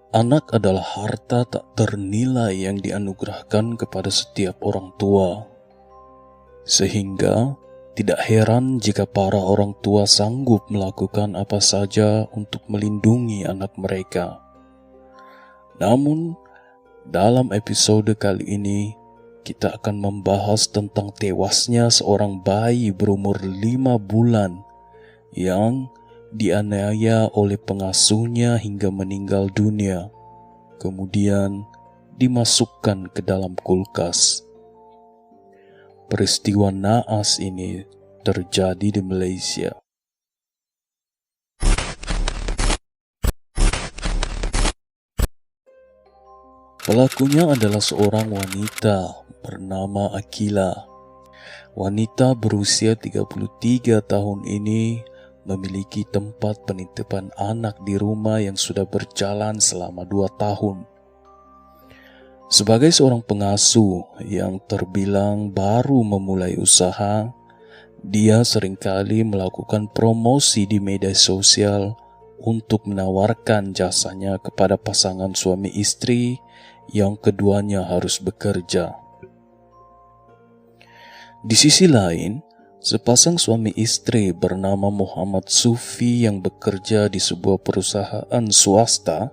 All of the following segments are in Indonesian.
Anak adalah harta tak ternilai yang dianugerahkan kepada setiap orang tua. Sehingga tidak heran jika para orang tua sanggup melakukan apa saja untuk melindungi anak mereka. Namun, dalam episode kali ini, kita akan membahas tentang tewasnya seorang bayi berumur 5 bulan yang dianiaya oleh pengasuhnya hingga meninggal dunia, kemudian dimasukkan ke dalam kulkas. Peristiwa naas ini terjadi di Malaysia. Pelakunya adalah seorang wanita bernama Akila. Wanita berusia 33 tahun ini memiliki tempat penitipan anak di rumah yang sudah berjalan selama 2 tahun. Sebagai seorang pengasuh yang terbilang baru memulai usaha, dia seringkali melakukan promosi di media sosial untuk menawarkan jasanya kepada pasangan suami istri yang keduanya harus bekerja. Di sisi lain, sepasang suami istri bernama Muhammad Sufi yang bekerja di sebuah perusahaan swasta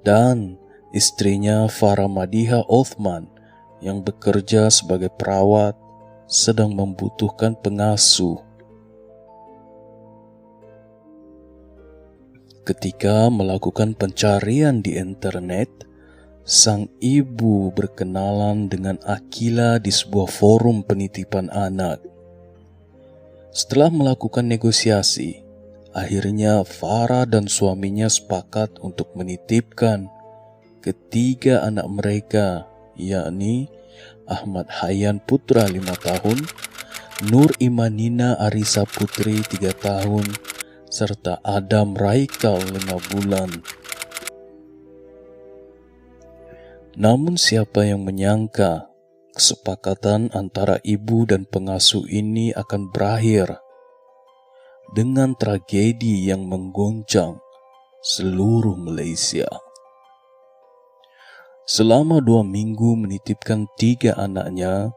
dan istrinya Farah Madiha Othman yang bekerja sebagai perawat sedang membutuhkan pengasuh. Ketika melakukan pencarian di internet, sang ibu berkenalan dengan Akila di sebuah forum penitipan anak. Setelah melakukan negosiasi, akhirnya Farah dan suaminya sepakat untuk menitipkan ketiga anak mereka, yakni Ahmad Hayyan Putra 5 tahun, Nur Imanina Arisa Putri 3 tahun, serta Adam Raikal 5 bulan. Namun siapa yang menyangka kesepakatan antara ibu dan pengasuh ini akan berakhir dengan tragedi yang menggoncang seluruh Malaysia. Selama 2 minggu menitipkan 3 anaknya,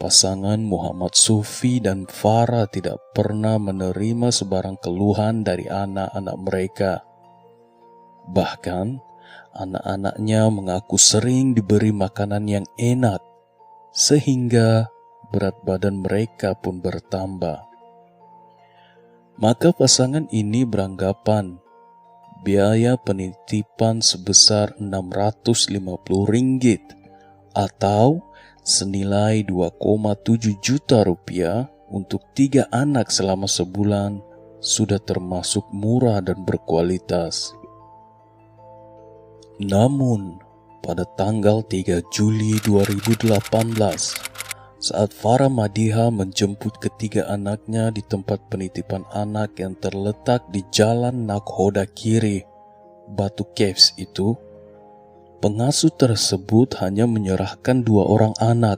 pasangan Muhammad Sufi dan Farah tidak pernah menerima sebarang keluhan dari anak-anak mereka. Bahkan, anak-anaknya mengaku sering diberi makanan yang enak, sehingga berat badan mereka pun bertambah. Maka pasangan ini beranggapan biaya penitipan sebesar RM650 atau senilai 2,7 juta rupiah untuk 3 anak selama sebulan sudah termasuk murah dan berkualitas. Namun, pada tanggal 3 Juli 2018, saat Farah Madiha menjemput ketiga anaknya di tempat penitipan anak yang terletak di Jalan Nakhoda Kiri, Batu Caves itu, pengasuh tersebut hanya menyerahkan 2 orang anak.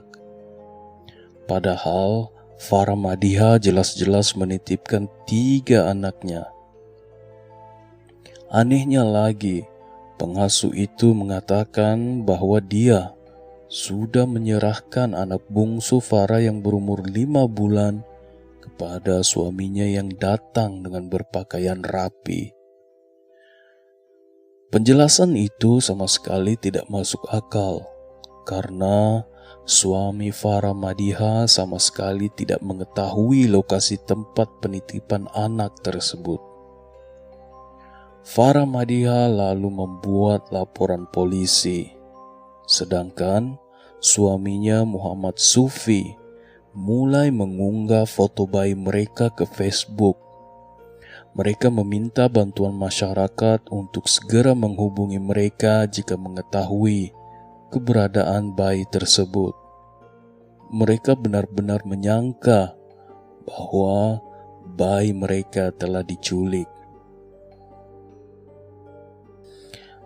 Padahal Farah Madiha jelas-jelas menitipkan 3 anaknya. Anehnya lagi, pengasuh itu mengatakan bahwa dia sudah menyerahkan anak bungsu Farah yang berumur 5 bulan kepada suaminya yang datang dengan berpakaian rapi. Penjelasan itu sama sekali tidak masuk akal karena suami Farah Madiha sama sekali tidak mengetahui lokasi tempat penitipan anak tersebut. Farah Madiha lalu membuat laporan polisi. Sedangkan suaminya Muhammad Sufi mulai mengunggah foto bayi mereka ke Facebook. Mereka meminta bantuan masyarakat untuk segera menghubungi mereka jika mengetahui keberadaan bayi tersebut. Mereka benar-benar menyangka bahwa bayi mereka telah diculik.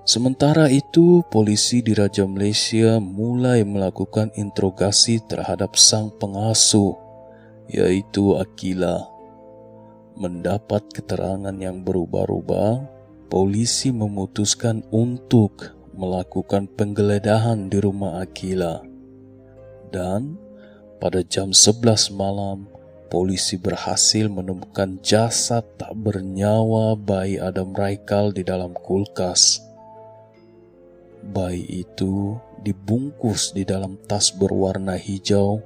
Sementara itu, polisi di Raja Malaysia mulai melakukan interogasi terhadap sang pengasuh, yaitu Akila. Mendapat keterangan yang berubah-ubah, polisi memutuskan untuk melakukan penggeledahan di rumah Akila. Dan pada jam 11 malam, polisi berhasil menemukan jasad tak bernyawa bayi Adam Raikal di dalam kulkas. Bayi itu dibungkus di dalam tas berwarna hijau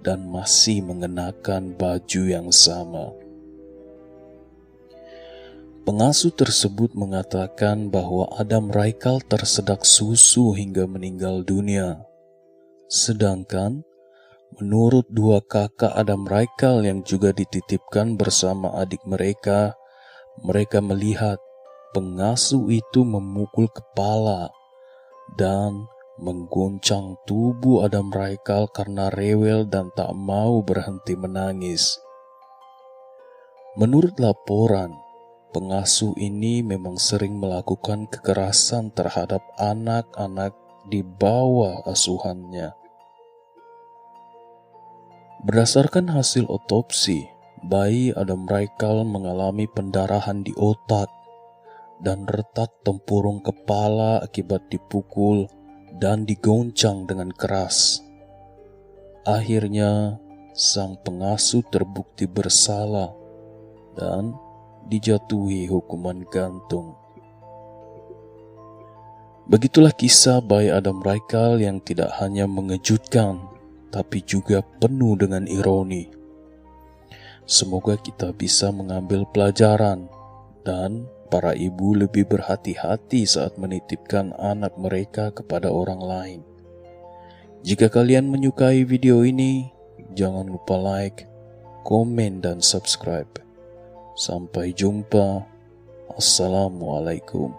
dan masih mengenakan baju yang sama. Pengasuh tersebut mengatakan bahwa Adam Raikal tersedak susu hingga meninggal dunia. Sedangkan menurut dua kakak Adam Raikal yang juga dititipkan bersama adik mereka, mereka melihat pengasuh itu memukul kepala dan mengguncang tubuh Adam Raikal karena rewel dan tak mau berhenti menangis. Menurut laporan, pengasuh ini memang sering melakukan kekerasan terhadap anak-anak di bawah asuhannya. Berdasarkan hasil otopsi, bayi Adam Raikal mengalami pendarahan di otak dan retak tempurung kepala akibat dipukul dan digoncang dengan keras. Akhirnya, sang pengasuh terbukti bersalah dan dijatuhi hukuman gantung. Begitulah kisah bayi Adam Raikal yang tidak hanya mengejutkan, tapi juga penuh dengan ironi. Semoga kita bisa mengambil pelajaran dan para ibu lebih berhati-hati saat menitipkan anak mereka kepada orang lain. Jika kalian menyukai video ini, jangan lupa like, komen, dan subscribe. Sampai jumpa. Assalamualaikum.